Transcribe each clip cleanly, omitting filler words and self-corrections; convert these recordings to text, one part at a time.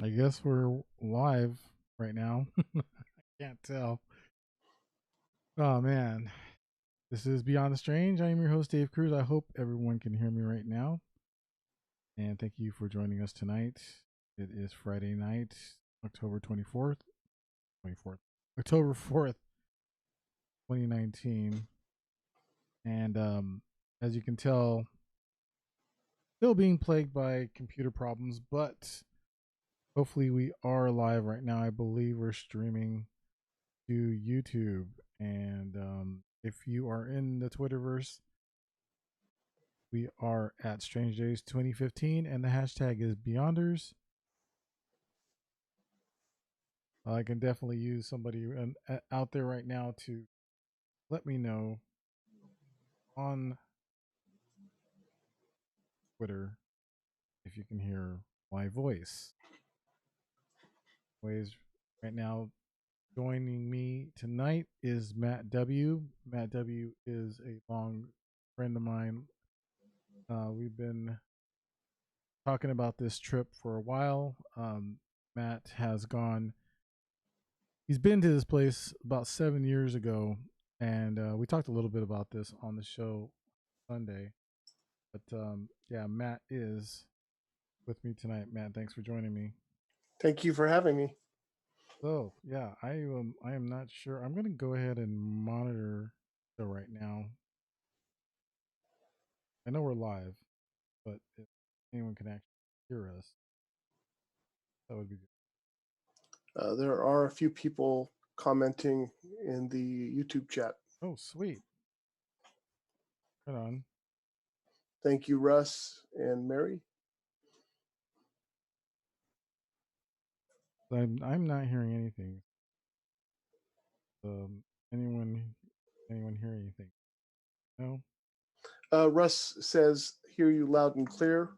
I guess we're live right now. I can't tell. Oh man, this is Beyond the Strange. I am your host, Dave Cruz. I hope everyone can hear me right now. And thank you for joining us tonight. It is Friday night, October 24th, 24th, October 4th, 2019. And as you can tell, still being plagued by computer problems, but hopefully we are live right now. I believe we're streaming to YouTube. And if you are in the Twitterverse, we are at Strange Days 2015, and the hashtag is Beyonders. I can definitely use somebody out there right now to let me know on Twitter if you can hear my voice. Ways right now, joining me tonight is Matt W. Matt W is a long friend of mine. We've been talking about this trip for a while. Matt has gone. He's been to this place about 7 years ago, and we talked a little bit about this on the show Sunday. But yeah, Matt is with me tonight. Matt, thanks for joining me. Thank you for having me. So yeah, I am not sure. I'm gonna go ahead and monitor the right now. I know we're live, but if anyone can actually hear us, that would be good. There are a few people commenting in the YouTube chat. Oh, sweet. Right on. Thank you, Russ and Mary. I'm not hearing anything. Um, anyone hear anything? No. Russ says, "Hear you loud and clear."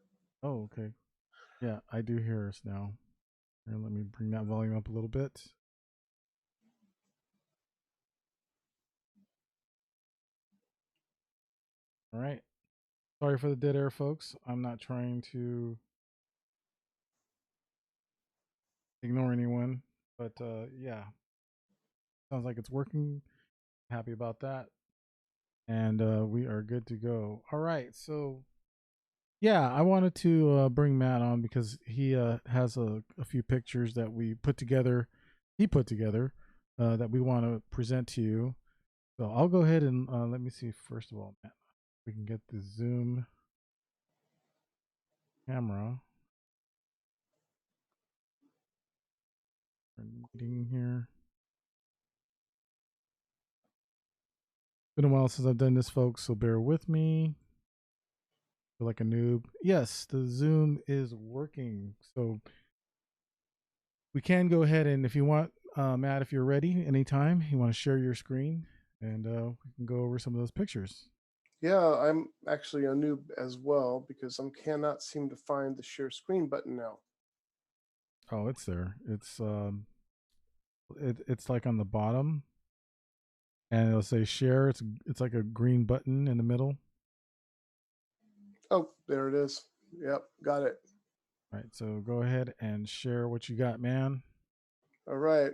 Oh, okay. Yeah, I do hear us now. Here, let me bring that volume up a little bit. All right. Sorry for the dead air, folks. I'm not trying to ignore anyone, but yeah, sounds like it's working. Happy about that. And we are good to go. All right. So, yeah, I wanted to bring Matt on because he has a few pictures that we put together, he put together, that we want to present to you. So I'll go ahead and let me see, first of all, Matt, we can get the Zoom camera. Meeting here. Been a while since I've done this, folks, so bear with me. Feel like a noob. Yes, the Zoom is working. So we can go ahead and, if you want, Matt, if you're ready, anytime you want to share your screen, and we can go over some of those pictures. Yeah, I'm actually a noob as well because I cannot seem to find the share screen button now. Oh, it's there. It's like on the bottom, and it'll say share. It's like a green button in the middle. Oh, there it is. Yep, got it. All right, so go ahead and share what you got, man. All right.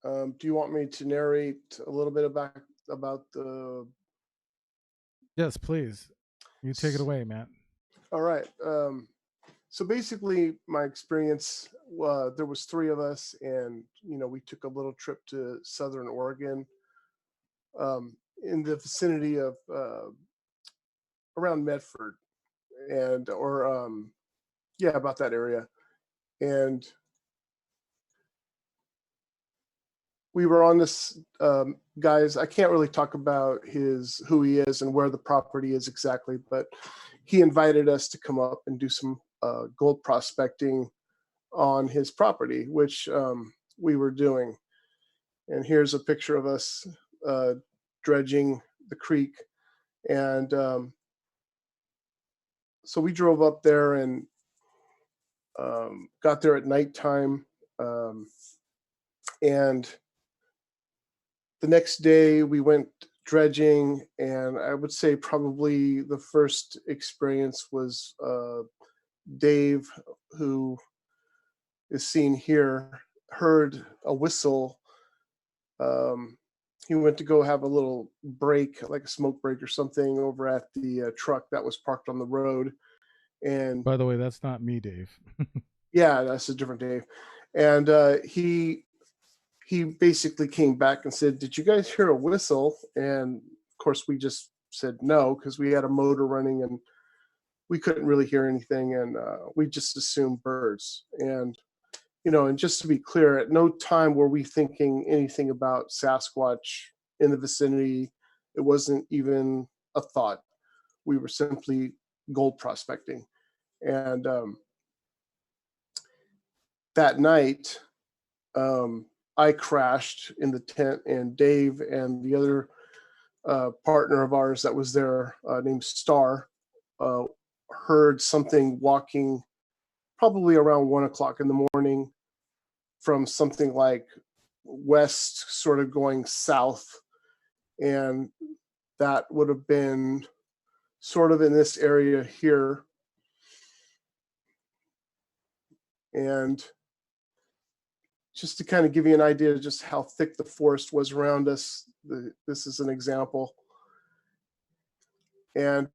Do you want me to narrate a little bit about the? Yes, please. You take it away, Matt. All right. So basically, my experience, there was three of us, and we took a little trip to Southern Oregon, in the vicinity of around Medford, and or yeah, about that area. And we were on this guys. I can't really talk about who he is and where the property is exactly, but he invited us to come up and do some gold prospecting on his property, which we were doing. And here's a picture of us dredging the creek. And so we drove up there and got there at nighttime. And the next day we went dredging. And I would say probably the first experience was Dave, who is seen here, heard a whistle. He went to go have a little break, like a smoke break or something, over at the truck that was parked on the road. And By the way, that's not me, Dave. yeah, that's a different Dave. And he basically came back and said, "Did you guys hear a whistle?" And of course, we just said no because we had a motor running and we couldn't really hear anything, and we just assumed birds. And and just to be clear, at no time were we thinking anything about Sasquatch in the vicinity. It wasn't even a thought. We were simply gold prospecting. And that night, I crashed in the tent, and Dave and the other partner of ours that was there, named Star, uh, heard something walking probably around 1 o'clock in the morning from something like west, sort of going south. And that would have been sort of in this area here. And just to kind of give you an idea of just how thick the forest was around us, this is an example. And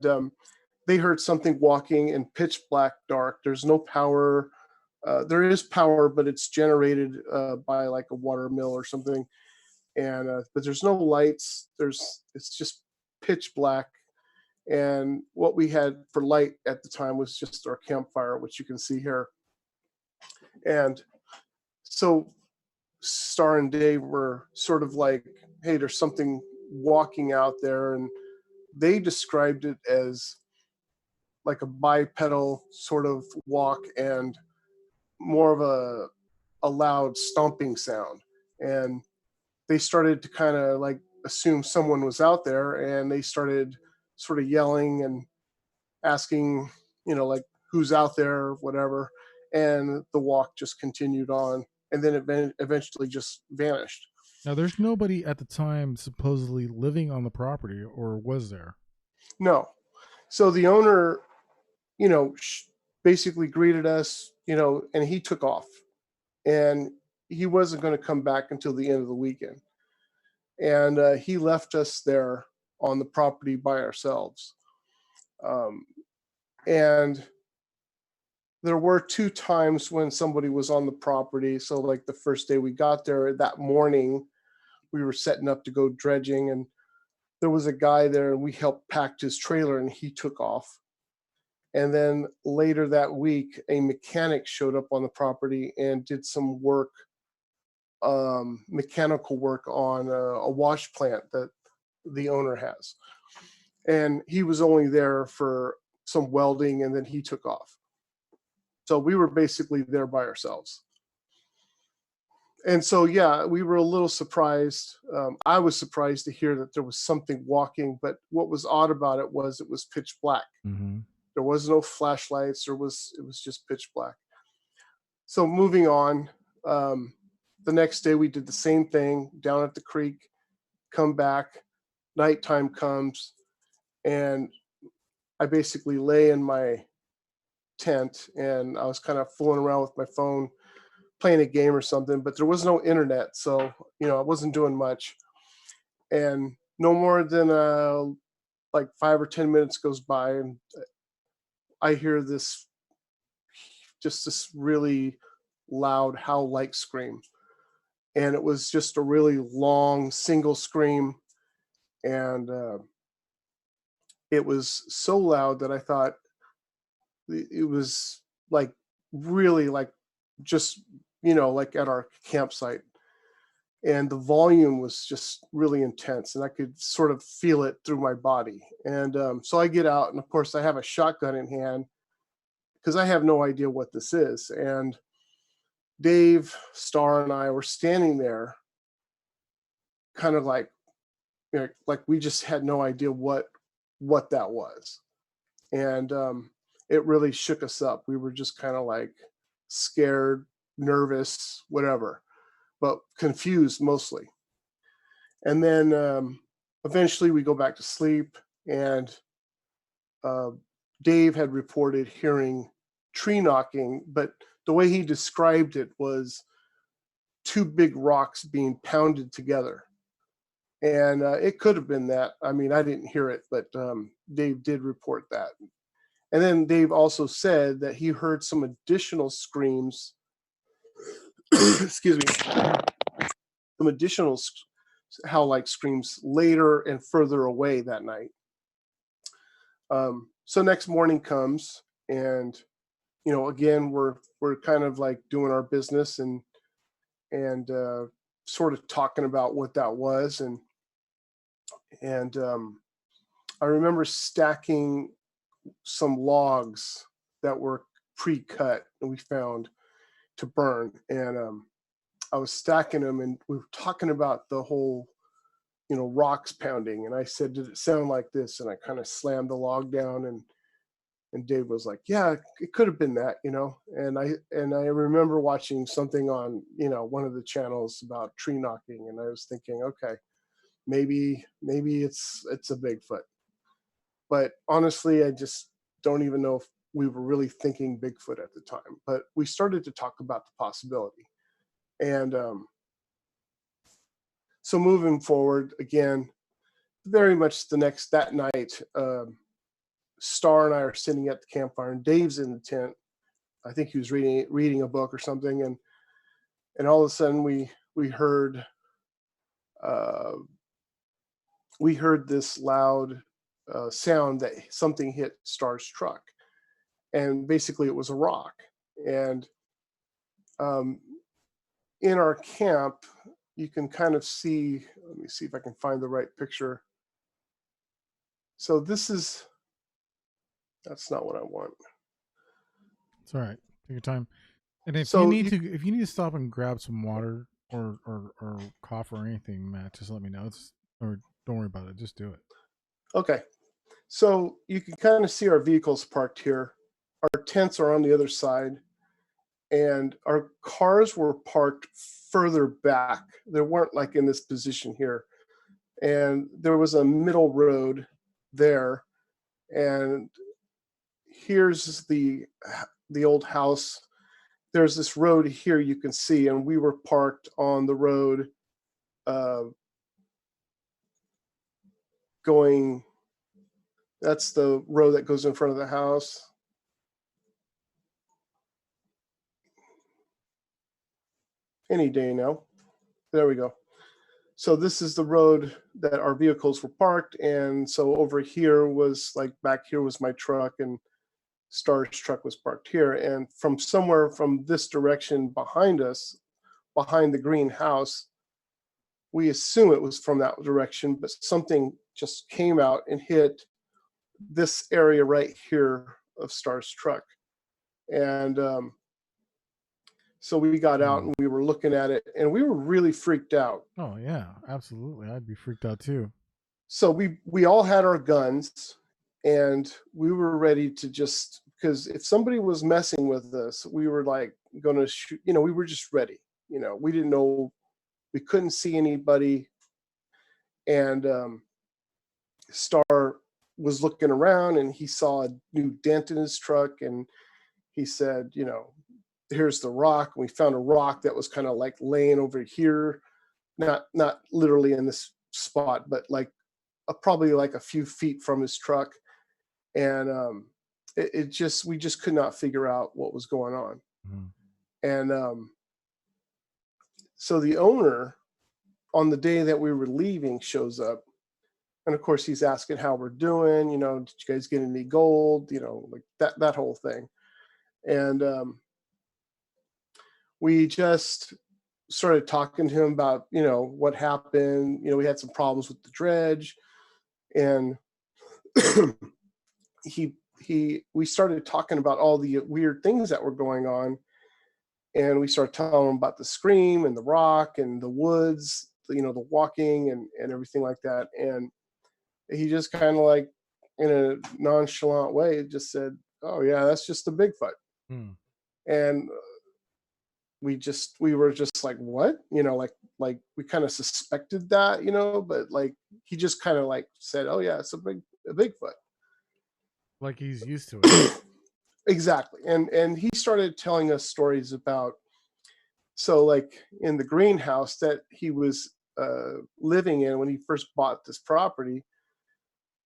they heard something walking in pitch black dark. There's no power. There is power, but it's generated by like a water mill or something. And but there's no lights. It's just pitch black. And what we had for light at the time was just our campfire, which you can see here. And so Star and Dave were sort of like, "Hey, there's something walking out there," and they described it as like a bipedal sort of walk and more of a loud stomping sound. And they started to kind of like assume someone was out there, and they started sort of yelling and asking, like, who's out there, whatever. And the walk just continued on, and then it eventually just vanished. Now, there's nobody at the time supposedly living on the property, or was there? No. So the owner, basically greeted us, and he took off. And he wasn't going to come back until the end of the weekend. And he left us there on the property by ourselves. Um, and there were 2 times when somebody was on the property. So, like the first day we got there, that morning, we were setting up to go dredging, and there was a guy there, and we helped pack his trailer, and he took off. And then later that week, a mechanic showed up on the property and did some work, mechanical work on a wash plant that the owner has. And he was only there for some welding, and then he took off. So we were basically there by ourselves. And so, yeah, we were a little surprised. I was surprised to hear that there was something walking, but what was odd about it was pitch black. Mm-hmm. There was no flashlights. It was just pitch black. So moving on, the next day we did the same thing down at the creek, come back, nighttime comes, and I basically lay in my tent, and I was kind of fooling around with my phone, playing a game or something, but there was no internet. So, I wasn't doing much. And no more than like 5 or 10 minutes goes by, and I hear this really loud howl like scream. And it was just a really long single scream. And it was so loud that I thought it was like really like just, like at our campsite. And the volume was just really intense, and I could sort of feel it through my body. And so I get out, and of course I have a shotgun in hand because I have no idea what this is. And Dave, Star, and I were standing there, kind of like, like we just had no idea what that was. And it really shook us up. We were just kind of like scared, nervous, whatever, but confused mostly. And then eventually we go back to sleep, and Dave had reported hearing tree knocking, but the way he described it was two big rocks being pounded together. And it could have been that. I mean, I didn't hear it, but Dave did report that. And then Dave also said that he heard some additional screams. Excuse me. Some additional howl-like screams later and further away that night. So next morning comes, and again we're kind of like doing our business and sort of talking about what that was, and I remember stacking some logs that were pre-cut and we found to burn, and I was stacking them, and we were talking about the whole rocks pounding, and I said, did it sound like this? And I kind of slammed the log down, and Dave was like, yeah, it could have been that. And I remember watching something on one of the channels about tree knocking, and I was thinking, okay, maybe it's a Bigfoot. But honestly, I just don't even know if we were really thinking Bigfoot at the time. But we started to talk about the possibility. And so moving forward, again, very much that night, Star and I are sitting at the campfire, and Dave's in the tent. I think he was reading a book or something, and all of a sudden we heard this loud sound that something hit Star's truck, and basically it was a rock. And in our camp, you can kind of see. Let me see if I can find the right picture. So that's not what I want. It's all right. Take your time. And if So you need to stop and grab some water or coffee or anything, Matt, just let me know. Or don't worry about it. Just do it. Okay. So you can kind of see our vehicles parked here. Our tents are on the other side, and our cars were parked further back. They weren't like in this position here. And there was a middle road there, and here's the old house. There's this road here you can see, and we were parked on the road going. That's the road that goes in front of the house. Any day now. There we go. So this is the road that our vehicles were parked, and so over here was like back here was my truck, and Star's truck was parked here. And from somewhere from this direction behind us, behind the green house, we assume it was from that direction, but something just came out and hit this area right here of Star's truck. And so we got out and we were looking at it, and we were really freaked out. Oh yeah, absolutely. I'd be freaked out too. So we all had our guns, and we were ready to just, because if somebody was messing with us, we were like going to shoot. We were just ready. We didn't know, we couldn't see anybody, and Star was looking around, and he saw a new dent in his truck, and he said, here's the rock. We found a rock that was kind of like laying over here, not literally in this spot, but like probably like a few feet from his truck. And we just could not figure out what was going on. Mm-hmm. And so the owner, on the day that we were leaving, shows up, and of course he's asking how we're doing. Did you guys get any gold? Like that whole thing. And we just started talking to him about what happened. We had some problems with the dredge, and we started talking about all the weird things that were going on, and we started telling him about the scream and the rock and the woods, the walking and everything like that. And he just kind of like, in a nonchalant way, just said, oh yeah, that's just a Bigfoot. And we were just like, what? Like we kind of suspected that, but like he just kind of like said, oh yeah, it's a Bigfoot. Like he's used to it. exactly. And he started telling us stories about, so like in the greenhouse that he was living in when he first bought this property,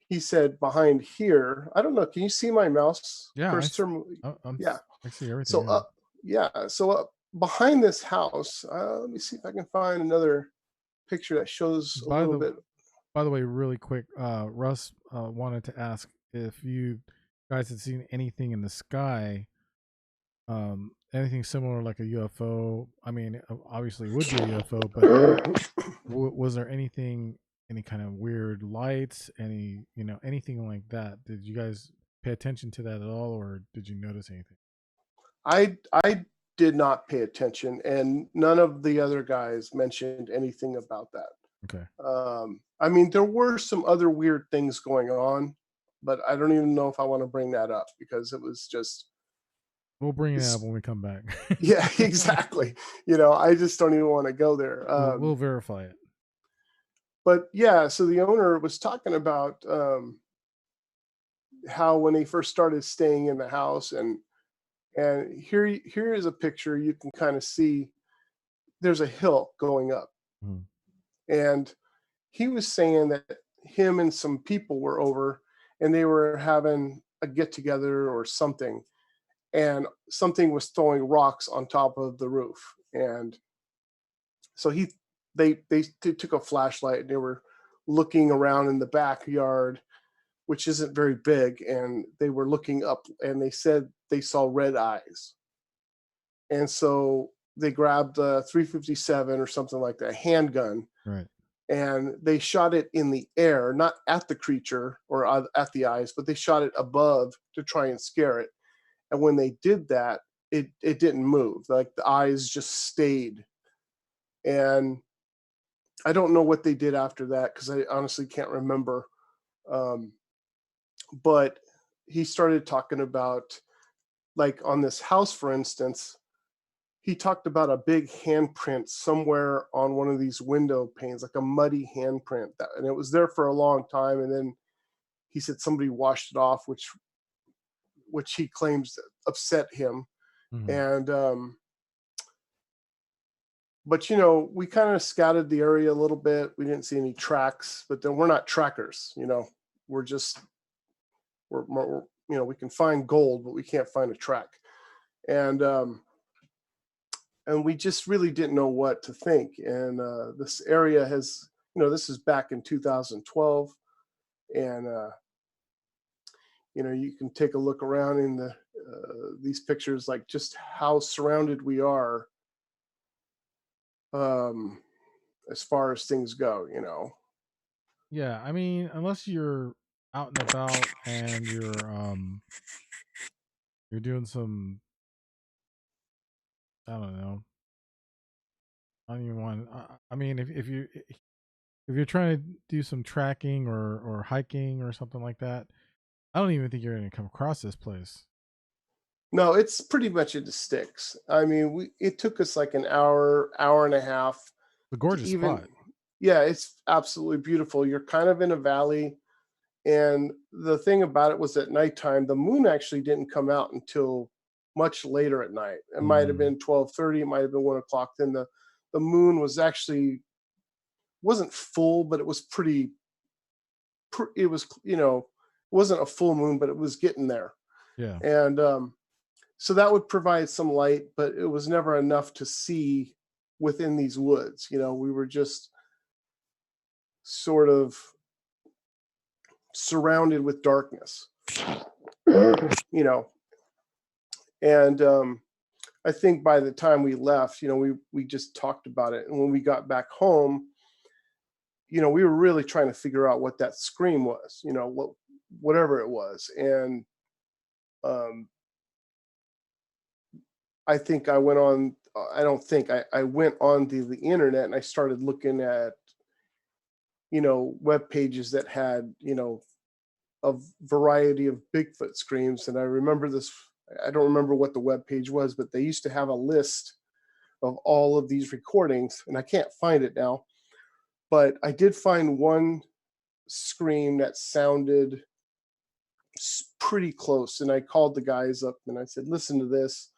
he said behind here, I don't know, can you see my mouse Yeah, cursor? Yeah. I see everything. So Yeah. up behind this house, let me see if I can find another picture that shows a By little the bit. by the way, really quick, Russ wanted to ask if you guys had seen anything in the sky, anything similar like a UFO. I mean, obviously it would be a UFO, but was there anything, any kind of weird lights, any, anything like that? Did you guys pay attention to that at all, or did you notice anything? I did not pay attention, and none of the other guys mentioned anything about that. Okay, I mean, there were some other weird things going on, but I don't even know if I want to bring that up because it was just, we'll bring it up when we come back. yeah, exactly. I just don't even want to go there. We'll verify it. But yeah, so the owner was talking about how when they first started staying in the house, and here is a picture you can kind of see. There's a hill going up, Mhm. and he was saying that him and some people were over, and they were having a get together or something, and something was throwing rocks on top of the roof, and so they took a flashlight and they were looking around in the backyard, which isn't very big, and they were looking up, and they said they saw red eyes. And so they grabbed a 357 or something like that, a handgun, Right. and they shot it in the air, not at the creature or at the eyes, but they shot it above to try and scare it. And when they did that, it didn't move. Like the eyes just stayed. And I don't know what they did after that because I honestly can't remember. Um, but he started talking about, like on this house, for instance, he talked about a big handprint somewhere on one of these window panes, like a muddy handprint, and it was there for a long time. And then he said somebody washed it off, which he claims upset him. Mhm. And but we kind of scouted the area a little bit. We didn't see any tracks, but then we're not trackers. We're just we can find gold, but we can't find a track. And we just really didn't know what to think. And this area has, this is back in 2012, and you can take a look around in these pictures, like just how surrounded we are, um, as far as things go. Yeah, I mean, unless you're out and about and you're doing some, I don't know. I don't even want. I mean, if you're trying to do some tracking or hiking or something like that, I don't even think you're going to come across this place. No, it's pretty much in the sticks. I mean, it took us like an hour and a half The to gorgeous even. spot. Yeah, it's absolutely beautiful. You're kind of in a valley, and the thing about it was at nighttime, the moon actually didn't come out until much later at night. It might have Mm, been 12:30, it might have been 1 o'clock. Then the moon was actually wasn't full, but it was it was it wasn't a full moon, but it was getting there. yeah. And so that would provide some light, but it was never enough to see within these woods. We were just sort of surrounded with darkness. you know and I think by the time we left, we just talked about it, and when we got back home, we were really trying to figure out what that scream was, whatever it was. And um I think I went on I don't think I went on the internet, and I started looking at web pages that had a variety of Bigfoot screams. And I remember this. I don't remember what the web page was, but they used to have a list of all of these recordings, and I can't find it now. But I did find one scream that sounded pretty close. And I called the guys up and I said, listen to this.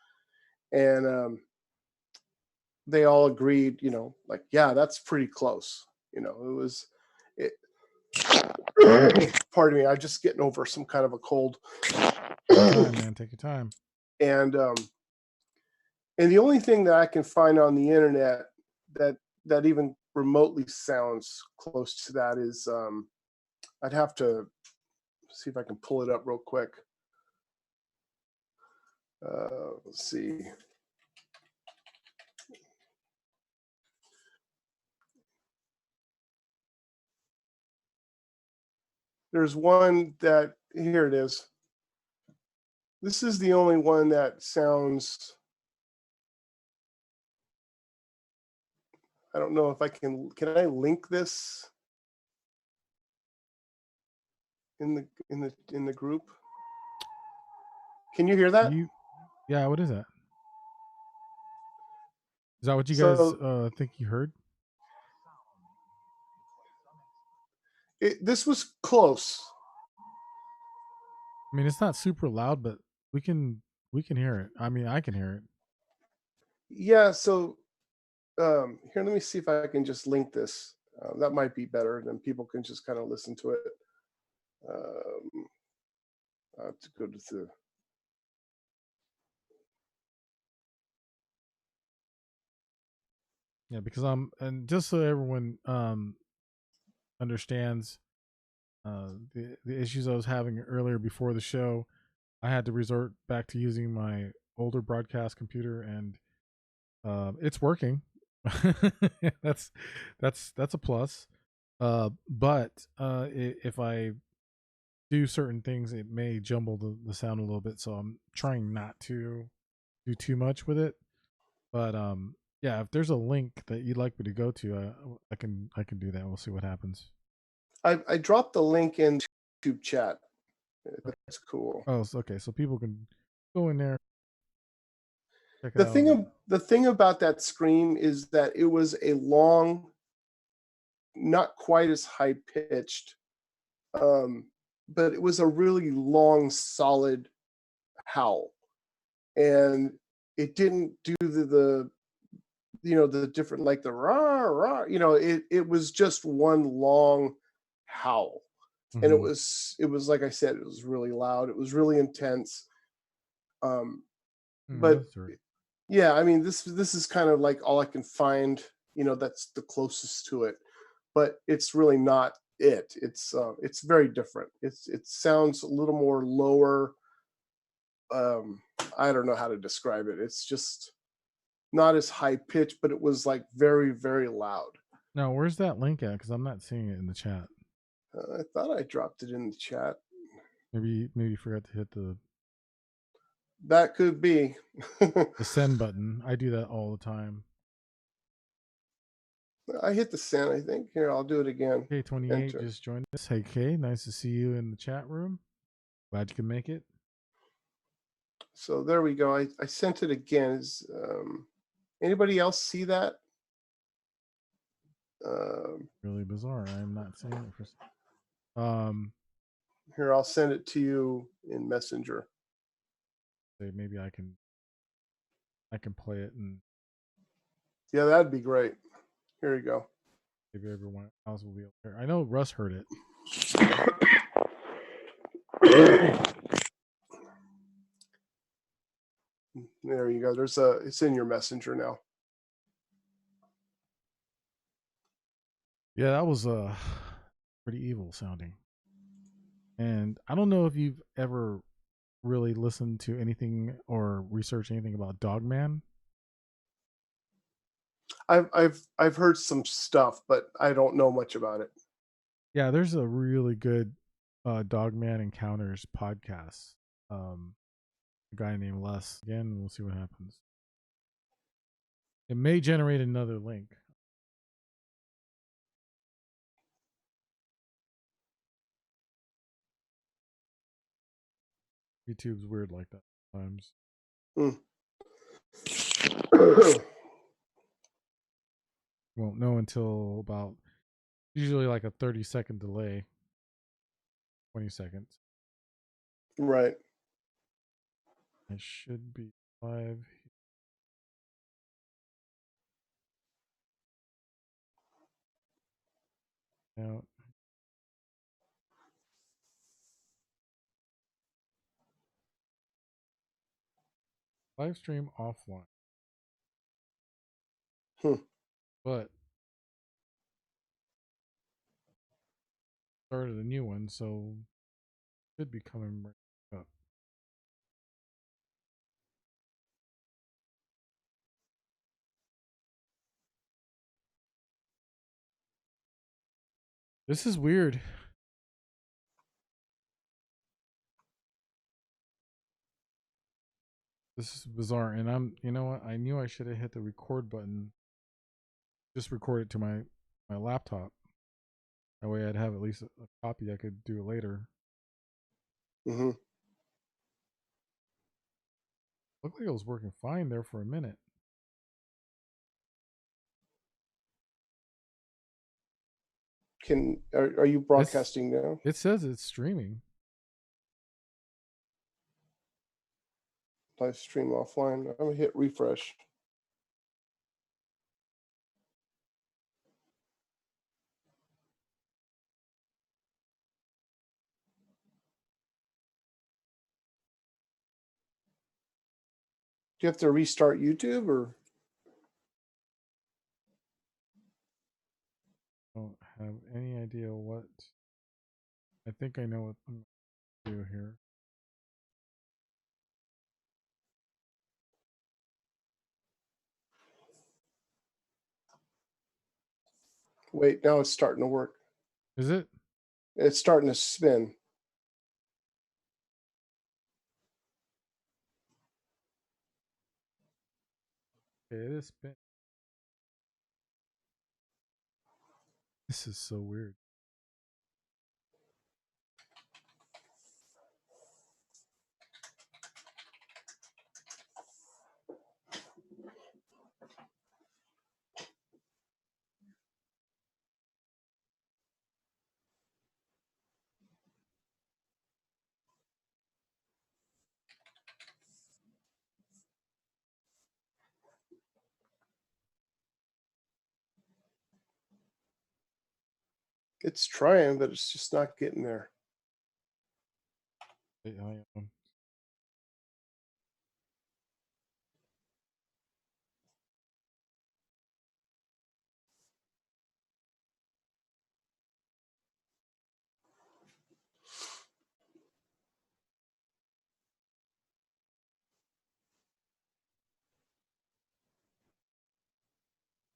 And they all agreed, like, yeah, that's pretty close. It was, it, pardon me, I'm just getting over some kind of a cold. Take your time, man. Take your time. And the only thing that I can find on the internet that even remotely sounds close to that is I'd have to see if I can pull it up real quick. Let's see. There's one that, here it is. This is the only one that sounds, I don't know if I can I link this in the group? Can you hear that? Yeah, what is that? Is that what you So, guys think you heard? this was close. I mean, it's not super loud, but we can hear it. I mean, I can hear it. Yeah, so here, let me see if I can just link this. That might be better, then people can just kind of listen to it. I have to go to the. Yeah, because and just so everyone understands the issues I was having earlier before the show, I had to resort back to using my older broadcast computer, and it's working. that's a plus. But if I do certain things, it may jumble the sound a little bit. So I'm trying not to do too much with it. But yeah, if there's a link that you'd like me to go to, I can do that. We'll see what happens. I dropped the link in YouTube chat. That's cool. Oh, okay. So people can go in there, check it The out. thing about that scream is that it was a long, not quite as high pitched, but it was a really long, solid howl, and it didn't do the the different, like the rah rah. It was just one long howl, and Mm-hmm. it was like I said, it was really loud. It was really intense. But That's right. yeah, I mean, this is kind of like all I can find. That's the closest to it, but it's really not it. It's very different. It sounds a little more lower. I don't know how to describe it. It's just not as high pitched, but it was like very, very loud. Now, where's that link at? Because I'm not seeing it in the chat. I thought I dropped it in the chat. Maybe you forgot to hit the That could be. send button. I do that all the time. I hit the send, I think. Here, I'll do it again. K28 just joined us. Hey K, nice to see you in the chat room. Glad you can make it. So there we go. I sent it again. Is anybody else see that? Really bizarre. I'm not seeing it for. Here, I'll send it to you in Messenger. Maybe I can play it, and yeah, that'd be great. Here you go. Maybe everyone else will be able to hear. I know Russ heard it. There you go. It's in your Messenger now. Yeah, that was pretty evil sounding. And I don't know if you've ever really listened to anything or researched anything about Dogman. I've heard some stuff, but I don't know much about it. Yeah, there's a really good Dogman Encounters podcast. A guy named Les. Again, we'll see what happens. It may generate another link. YouTube's weird like that sometimes. Won't know until about usually like a 30-second delay. 20 seconds. Right. I should be live. Now, live stream offline, Hmm. but started a new one, so should be coming right up. This is weird. This is bizarre, and you know what? I knew I should have hit the record button. Just record it to my laptop. That way, I'd have at least a copy I could do later. Mm-hmm. Looked like it was working fine there for a minute. Are you It's broadcasting now? it says it's streaming. Live stream offline. I'm gonna hit refresh. Do you have to restart YouTube or? Don't have any idea what. I think I know what I'm gonna do here. Wait, now it's starting to work. Is it? It's starting to spin. Okay, it is spin. This is so weird. It's trying, but it's just not getting there. I am.